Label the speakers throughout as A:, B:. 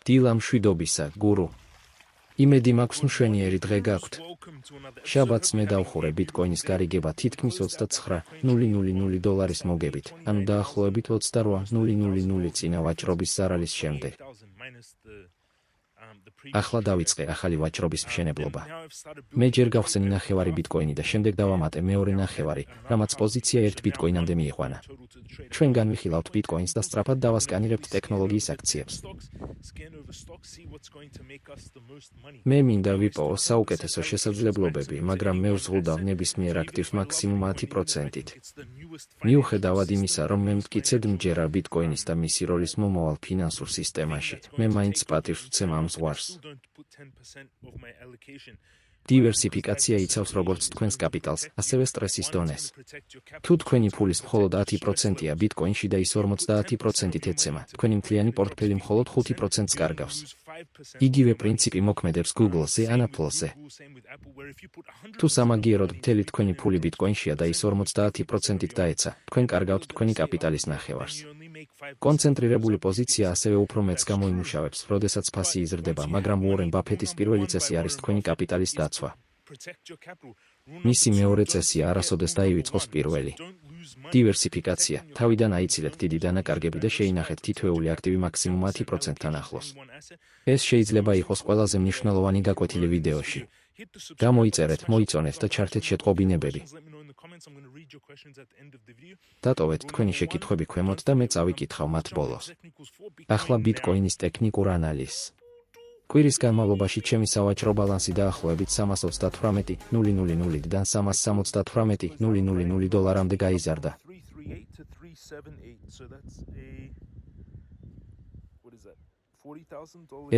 A: დილა მშვიდობისა, გურუ. იმედი მაქვს მშვენიერი დღე გაქვთ. შაბათს მე დავხურე ბიტკოინის გარიგება თითქმის 29,000 დოლარის მოგებით, ანუ დაახლოებით 28,000 წინა ვაჭრობის ზარალის შემდეგ. ახლა დავიწყე ახალი ვაჭრობის მშენებლობა. მე ჯერ გავხსენი ნახევარი ბიტკოინი და შემდეგ დავამატე მეორე ნახევარი, რამაც პოზიცია 1 ბიტკოინამდე მიიყვანა. ჩვენ განვიხილავთ ბიტკოინს და სწრაფად დავასკანირებთ ტექნოლოგიის აქციებს. მე მინდა ვიპოვო საუკეთესო შესაძლებლობები, მაგრამ მე ვზღუდავ ნებისმიერ აქტივს მაქსიმუმ 10%-ით. მიუხედავად იმისა, რომ მე მტკიცედ მჯერა ბიტკოინის და მისი როლის მომავალ ფინანსურ სისტემაში, მე მაინც პატივს ვცემ ამ ზღვარს. დივერსიფიკაცია იცავს როგორც თქვენს კაპიტალს, ასევე სტრესის დონეს. თუ თქვენი ფულის მხოლოდ 10%-ია ბიტკოინში და ის 50%-ით ეცემა, თქვენი მთლიანი პორტფელი მხოლოდ 5%-ს კარგავს. იგივე პრინციპი მოქმედებს Google-ზე ან Apple-ზე. თუ სამაგიეროდ მთელი თქვენი ფული ბიტკოინშია და ის 50%-ით დაეცა, თქვენ კარგავთ თქვენი კაპიტალის ნახევარს. კონცენტრირებული პოზიცია ასევე უფრო მეც გამოიმუშავებს, როდესაც ფასი იზრდება, მაგრამ უორენ ბაფეტის პირველი წესი არის თქვენი კაპიტალის დაცვა. მისი მეორე წესია არასოდეს დაივიწყოს პირველი. დივერსიფიკაცია, თავიდან აიცილეთ დიდი დანაკარგები და შეინახეთ თითოეული აქტივი მაქსიმუმ 10%-თან ახლოს. ეს შეიძლება იყოს ყველაზე მნიშვნელოვანი გაკვეთილი ვიდეოში. გამოიწერეთ, მოიწონეთ და ჩართეთ შეტყობინებები. დატოვეთ თქვენი შეკითხვები ქვემოთ და მე წავიკითხავ მათ ბოლოს. ახლა ბიტკოინის ტექნიკურ ანალიზს. კვირის განმავლობაში ჩემი სავაჭრო ბალანსი დაახლოებით 318,000-დან 378,000 დოლარამდე გაიზარდა.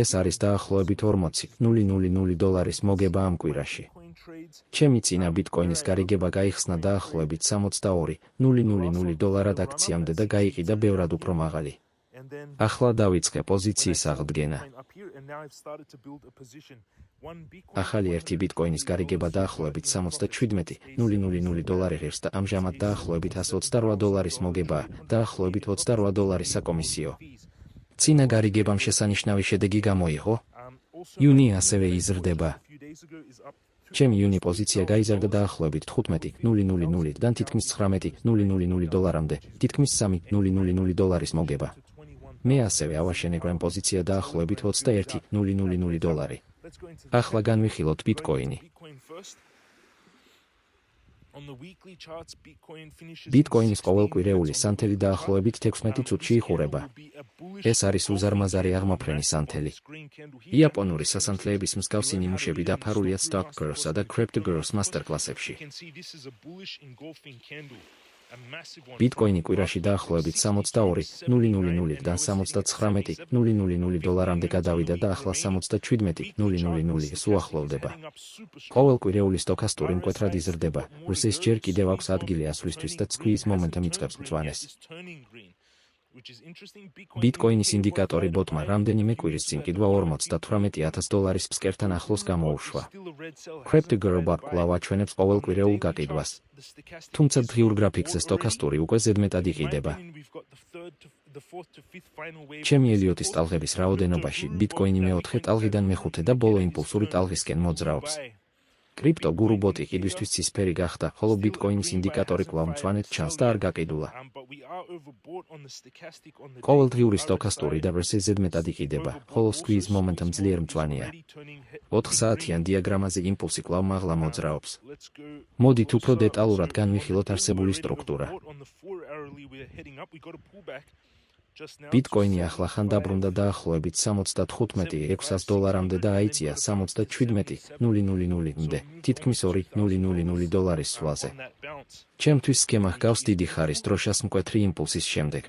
A: ეს არის დაახლოებით 40,000 დოლარის მოგება ამ კვირაში. ჩემი წინა ბიტკოინის გარიგება გაიხსნა დაახლოებით 62,000 დოლარად აქციამდე და გაიყიდა ბევრად უფრო მაღალი. ახლა დავიწყე პოზიციის აღდგენა. ახალი ერთი ბიტკოინის გარიგება დაახლოებით 67,000 დოლარი ღირს და ამჟამად დაახლოებით 128 დოლარის მოგებაა, დაახლოებით 28 დოლარი საკომისიო. წინა გარიგებამ შესანიშნავი შედეგი გამოიღო. იუნი ასევე იზრდება. ჩემი იუნი პოზიცია გაიზარდა დაახლოებით 15,000-დან თითქმის 19,000 დოლარამდე, თითქმის 3,000 დოლარის მოგება. მე ასევე ავაშენე გრამ პოზიცია დაახლოებით 21,000 დოლარი. ახლა განვიხილოთ ბიტკოინი. ბიტკოინის ყოველკვირეული სანთელი დაახლოებით 16 წუთში იხურება. ეს არის უზარმაზარი აღმოფრენი სანთელი. იაპონური სასანთლეების მსგავსი ნიმუშები დაფარულია Stock Girls-ა და Crypto Girls მასტერკლასებში. ბიტკოინი კვირაში დაახლოებით 62,000-დან 79,000 დოლარამდე გადავიდა და ახლა 77,000-ს უახლოვდება. ყოველკვირეული სტოქასტური მკვეთრად იზრდება, რუსეთის ჯერ კიდევ აქვს ადგილი ასვლისთვის და ცქვის მომენტამ იწყებს მწვანეს. ბიტკოინის ინდიკატორი ბოტმა რამდენიმე კვირის წინ კიდვა 48,000 დოლარის ფსკერთან ახლოს გამოუშვა. Crypto Girl კვლავ აჩვენებს ყოველკვირეულ გაყიდვას. თუმცა დღიურ გრაფიკზე სტოქასტური უკვე ზედმეტად იყიდება. ჩემი ელიოტის ტალღების რაოდენობაში ბიტკოინი მეოთხე ტალღიდან მეხუთე და ბოლო იმპულსური ტალღისკენ მოძრაობს. კრიპტო გურუ ბოტი ყიდვისთვის ცისფერი გახდა, ხოლო ბიტკოინის ინდიკატორი კვლავ მწვანედ ჩანს და არ გაყიდულა. ყოველდღიური სტოქასტური და RSI ზედმეტად იყიდება, ხოლო squeeze მომენტამ ძლიერ მწვანეა. 4 საათიან დიაგრამაზე იმპულსი კვლავ მაღლა მოძრაობს. მოდით უფრო დეტალურად განვიხილოთ არსებული სტრუქტურა. ბიტკოინი ახლა ხან დაბრუნდა დაახლოებით 75,600 დოლარამდე და აიწია 77,000-მდე, თითქმის 2,000 დოლარის სვლაზე. ჩემთვის სქემა ჰგავს დიდი ხარის დროშას მკვეთრი იმპულსის შემდეგ.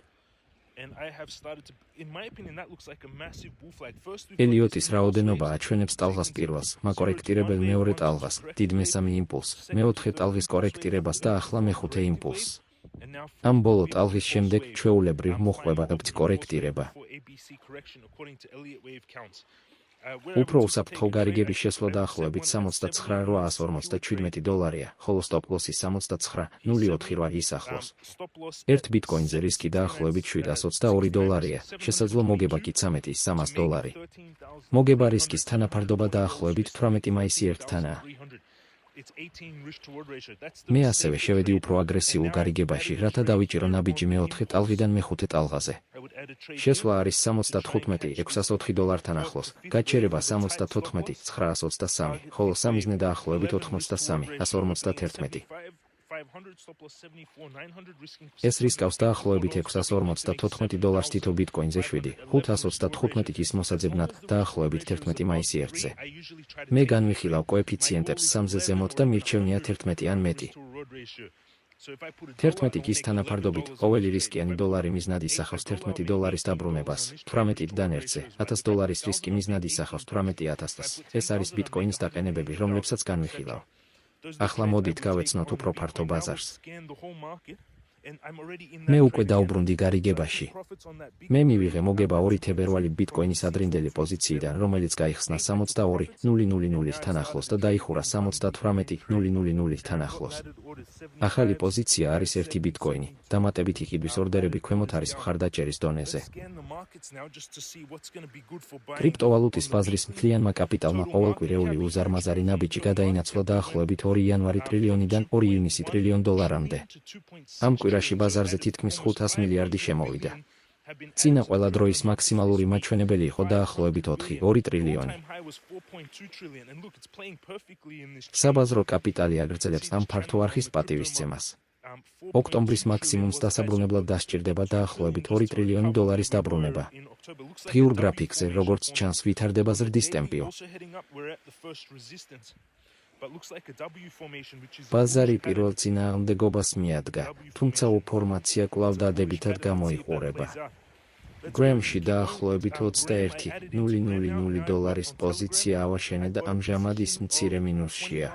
A: ელიოტის რაოდენობა აჩვენებს ტალღას პირველს, მაკორექტირებელ მეორე ტალღას, დიდ მესამე იმპულსს, მეოთხე ტალღის კორექტირებას და ახლა მეხუთე იმპულსს. ამ ბოლო ტალღის შემდეგ ჩვეულებრივ მოხვდება აბთ კორექტირება. უფრო უსაფრთხო გარიგების შესვლა დაახლოებით $69,857, ხოლო სტოპ-ლოსი $69,048 ის ახლოს. ერთ ბიტკოინზე რისკი დაახლოებით $722, შესაძლო მოგება კი $13,300. მოგება რისკის თანაფარდობა დაახლოებით 18 მაისი 1-თანაა. მე ასევე შევედი უფრო აგრესიულ გარიგებაში, რათა დავიჭირო ნაბიჯი მეოთხე ტალღიდან მეხუთე ტალღაზე. შესვლა არის $69,604 ახლოს, გაჩერება $74,923, ხოლო სამიზნე დაახლოებით $83,151. ეს რისკავს დაახლოებით $654 თითო ბიტკოინზე 7, 525 ის მოსაძებნად დაახლოებით 11 მაისი 1-ზე. მე განვიხილავ კოეფიციენტებს 3-ზე ზემოთ და მირჩევნია 11 ან მეტი. 11 ის თანაფარდობით ყოველი რისკიანი დოლარი მიზნად ისახავს $11 დაბრუნებას, 18-დან 1-ზე, $1000 რისკი მიზნად ისახავს 18,000-ს. ეს არის ბიტკოინის დაყენებები, რომლებსაც განვიხილავ. ახლა მოდით გავეცნოთ უფრო ფართო ბაზარს. მე უკვე დაუბრუნდი გარიგებაში. მე მივიღე მოგება 2 თებერვალი ბიტკოინის ადრინდელი პოზიციიდან, რომელიც გაიხსნა 62,000-თან ახლოს და დაიხურა 78,000-თან ახლოს. ახალი პოზიცია არის 1 ბიტკოინი, დამატებით იყიდვის ორდერები ქვემოთ არის მხარდაჭერის დონეზე. კრიპტოვალუტის ბაზრის მთლიანმა კაპიტალმა ყოველკვირეული უზარმაზარი ნაბიჯი გადაინაცვლა დაახლოებით 2 იანვარი ტრილიონიდან 2 ივნისი ტრილიონ დოლარამდე. ამ კვირაში ბაზარზე თითქმის 500 მილიარდი შემოვიდა. წინა ყველა დროის მაქსიმალური მაჩვენებელი იყო დაახლოებით 4,2 ტრილიონი. საბაზრო კაპიტალი აგრძელებს ამ ფართო არხის პატივისცემას. ოქტომბრის მაქსიმუმს დასაბრუნებლად დასჭირდება დაახლოებით 2 ტრილიონი დოლარის დაბრუნება. დღიურ გრაფიკზე, როგორც ჩანს, ვითარდება ზრდის ტემპი. ბაზარი პირველ წინააღმდეგობას მიადგა, თუმცა ინფორმაცია კვლავ დადებითად გამოიყურება. გრემში დაახლოებით 21,000 დოლარის პოზიცია ავაშენე და ამჟამად ის მცირე მინუსშია.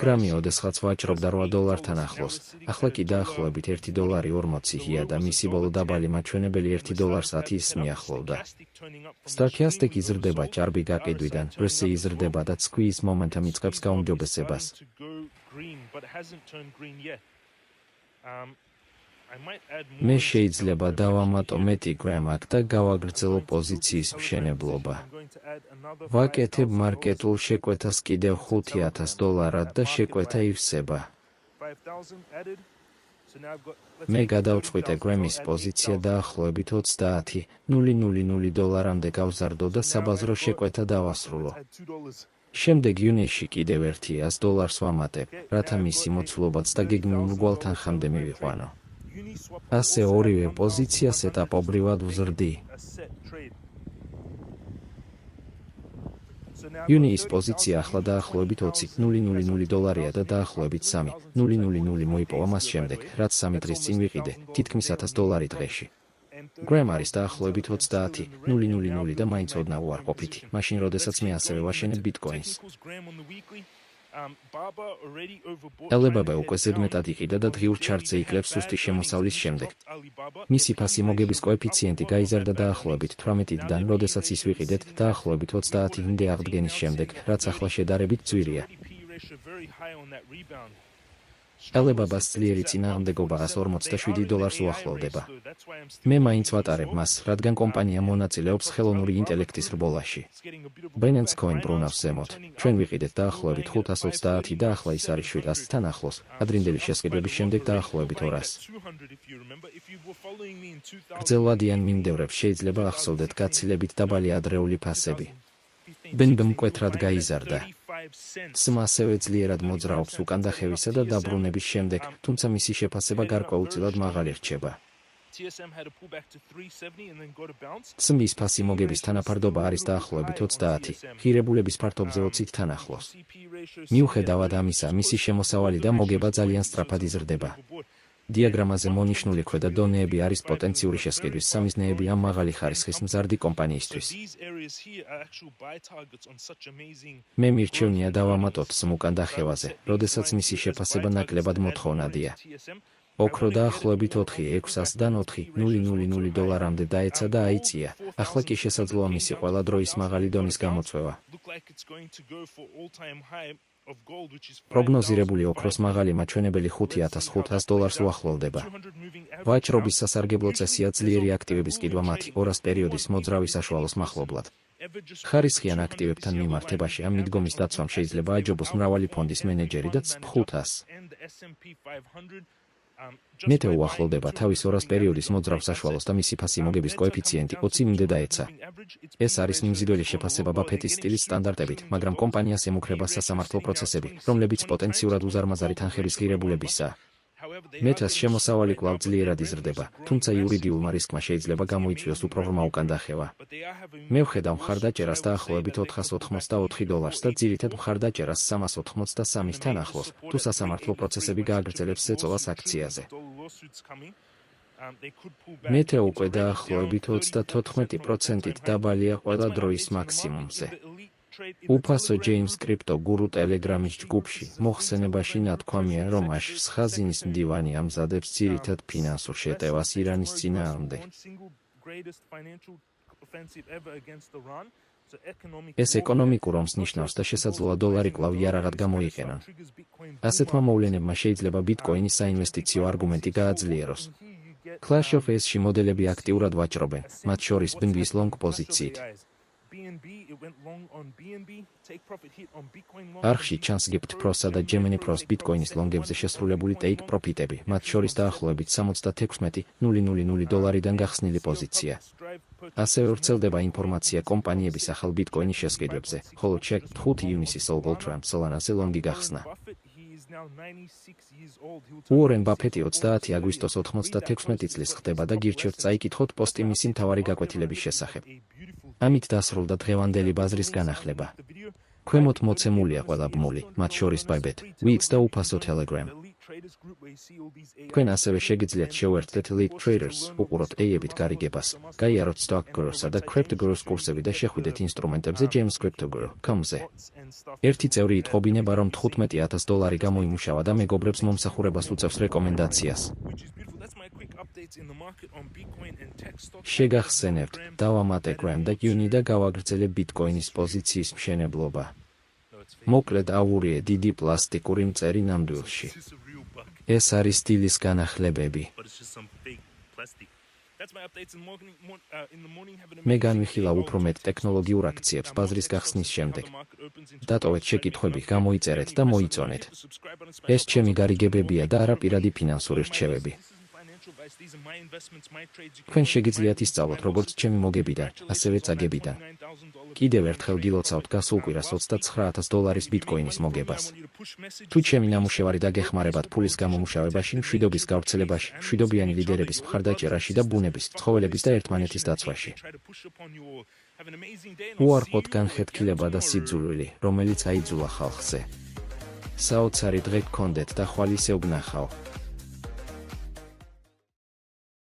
A: გრამი ოდესღაც ვაჭრობდა $8-თან ახლოს, ახლა კი დაახლოებით $1.40 და მისი ბოლო დაბალი მაჩვენებელი $1.10-ს მიახლოვდა. სტოქასტიკი იზრდება ჭარბი გაყიდვიდან, RSI იზრდება და squeeze momentum იწყებს გაუმჯობესებას. მე შეიძლება დავამატო მეტი გრემ აქ და გავაგრძელო პოზიციის მშენებლობა. ვაკეთებ მარკეტულ შეკვეთას კიდევ $5,000 და შეკვეთა ივსება. მე გადავწყვიტე გრემის პოზიცია დაახლოებით $30,000-მდე გავზარდო და საბაზრო შეკვეთა დავასრულო. შემდეგ ივნისში კიდევ $100 ვამატებ, რათა მისი მოცულობაც და გეგმიურ გვალთანხამდე მივიყვანო. ასე ორივე პოზიციას ეტაპობრივად ვზრდი. ივნიის პოზიცია ახლა დაახლოებით $20,000 და დაახლოებით $3,000 მოიპოვა მას შემდეგ, რაც 3 დღის წინ ვიყიდე, თითქმის $1,000 დღეში. გრემ არის დაახლოებით $30,000 და მაინც ოდნავ უარყოფითი, მაშინ როდესაც მე ასევე ვაშენებ ბიტკოინს. Alibaba უკვე ზედმეტად იყიდა და დღიურ ჩარტზე იკლებს სუსტი შემოსავლის შემდეგ. მისი ფასი მოგების კოეფიციენტი გაიზარდა დაახლოებით 18-დან, როდესაც ის ვიყიდეთ დაახლოებით 30-მდე აღდგენის შემდეგ, რაც ახლა შედარებით ძვირია. Alibaba-ს ძლიერი წინააღმდეგობა $147 უახლოვდება. მე მაინც ვატარებ მას, რადგან კომპანია მონაწილეობს ხელოვნური ინტელექტის რბოლაში. Binance Coin ბრუნავს ზემოთ. ჩვენ ვიყიდეთ დაახლოებით 530 და ახლა ის არის 700-თან ახლოს, ადრინდელი შესყიდვების შემდეგ დაახლოებით 200. გრძელვადიან მიმდევრებს შეიძლება ახსოვდეთ გაცილებით დაბალი ადრეული ფასები. BNB მკვეთრად გაიზარდა. სმა ასევე ძლიერად მოძრაობს უკანდახევისა და დაბრუნების შემდეგ, თუმცა მისი შეფასება გარკვეულწილად მაღალი რჩება. სმის ფასი მოგების თანაფარდობა არის დაახლოებით 30, ღირებულების ფართობზე 20-თან ახლოს. მიუხედავად ამისა, მისი შემოსავალი და მოგება ძალიან სწრაფად იზრდება. დიაგრამაზე მონიშნული ქვედა დონეები არის პოტენციური შესყიდვის სამიზნეები ამ მაღალი ხარისხის მზარდი კომპანიისთვის. მე მირჩევნია დავამატოთ სმ უკანდახევაზე, როდესაც მისი შეფასება ნაკლებად მოთხოვნადია. ოქრო დაახლოებით 4,600-დან 4,000 დოლარამდე დაეცა და აიწია. ახლა კი შესაძლოა მისი ყველა დროის მაღალი დონის გამოწვევა. პროგნოზირებული ოქროს მაღალი მაჩვენებელი $5,500 უახლოვდება. ვაჭრობის სასარგებლო წესია ძლიერი აქტივების კიდვა მათი 200 პერიოდის მოძრავი საშუალოს მახლობლად. ხარისხიან აქტივებთან მიმართებაში ამ მიდგომის დაცვამ შეიძლება აჯობოს მრავალი ფონდის მენეჯერი და $500. მეტე უახლოვდება თავის 200 პერიოდის მოძრავ საშუალოს და მისი ფასი მოგების კოეფიციენტი 20-მდე დაეცა. ეს არის მიმზიდველი შეფასება ბაფეტის სტილის სტანდარტებით, მაგრამ კომპანიას ემუქრება სასამართლო პროცესები, რომლებიც პოტენციურად უზარმაზარი თანხების ღირებულებისაა. მეთას შემოსავალი კვლავ ძლიერად იზრდება, თუმცა იურიდიულმა რისკმა შეიძლება გამოიწვიოს უფრო ღრმა უკანდახევა. მე ვხედავ მხარდაჭერას დაახლოებით $484 და ძირითად მხარდაჭერას 383-თან ახლოს, თუ სასამართლო პროცესები გააგრძელებს ზეწოლას აქციაზე. მეთე უკვე დაახლოებით 34%-ით დაბალია ყველა დროის მაქსიმუმზე. უფასო ჯეიმს კრიპტო გურუ ტელეგრამის ჯგუფში მოხსენებაში ნათქვამია, რომ აშშ ხაზინის მდივანი ამზადებს ძირითად ფინანსურ შეტევას ირანის წინააღმდეგ. ეს ეკონომიკურ ომს ნიშნავს და შესაძლოა დოლარი კვლავ იარაღად გამოიყენონ. ასეთმა მოვლენებმა შეიძლება ბიტკოინის საინვესტიციო არგუმენტი გააძლიეროს. Clash of Aces-ში მოდელები აქტიურად ვაჭრობენ, მათ შორის BNB-ის long პოზიციით. არხში ჩანს Gift Pro-სა და Gemini Pro-ს ბიტკოინის ლონგებზე შესრულებული ტეიქ პროფიტები, მათ შორის დაახლოებით $76,000-დან გახსნილი პოზიცია. ასევე ვრცელდება ინფორმაცია კომპანიების ახალ ბიტკოინის შესყიდვებზე, ხოლო Check 5 ივნისის Solana Solana-ზე ლონგი გახსნა. უორენ ბაფეტი 30 აგვისტოს 96 წლის ხდება და გირჩევთ წაიკითხოთ პოსტი მისი მთავარი გაკვეთილების შესახებ. ამით დასრულდა დღევანდელი ბაზრის განახლება. ქვემოთ მოცემულია ყველა ბმული, მათ შორის Bybit, Wix და უფასო Telegram. თქვენ ასევე შეგიძლიათ შევერთდეთ Elite Traders, უყუროთ AI-ებით გარიგებას, გაიაროთ Stock Guru-სა და Crypto Guru-ს კურსები და შეხვიდეთ ინსტრუმენტებზე James CryptoGuru.com-ზე. ერთი წევრი იტყობინება, რომ $15,000 გამოიმუშავა და მეგობრებს მომსახურებას უწევს რეკომენდაციას. შეგახსენებთ, დავამატე Gram და Uni და გავაგრძელებ ბიტკოინის პოზიციის მშენებლობა. მოკლედ ავურიე დიდი პლასტიკური მწერი ნამდვილში. ეს არის სტილის განახლებები. მე განვიხილავ უფრო მეტ ტექნოლოგიურ აქციებს ბაზრის გახსნის შემდეგ. დატოვეთ შეკითხვები, გამოიწერეთ და მოიწონეთ. ეს ჩემი გარიგებებია და არა პირადი ფინანსური რჩევები. თქვენ შეგიძლიათ ისწავლოთ როგორც ჩემი მოგებიდან, ასევე წაგებიდან. კიდევ ერთხელ გილოცავთ გასულ კვირას $29,000 ბიტკოინის მოგებას. თუ ჩემი ნამუშევარი დაგეხმარებათ ფულის გამომუშავებაში, მშვიდობის გავრცელებაში, მშვიდობიანი ლიდერების მხარდაჭერაში და ბუნების, ცხოველების და ერთმანეთის დაცვაში. უარყოთ განხეთქილება და სიძულვილი, რომელიც აიძულა ხალხზე. საოცარი დღე გქონდეთ და ხვალ ისევ გნახავ.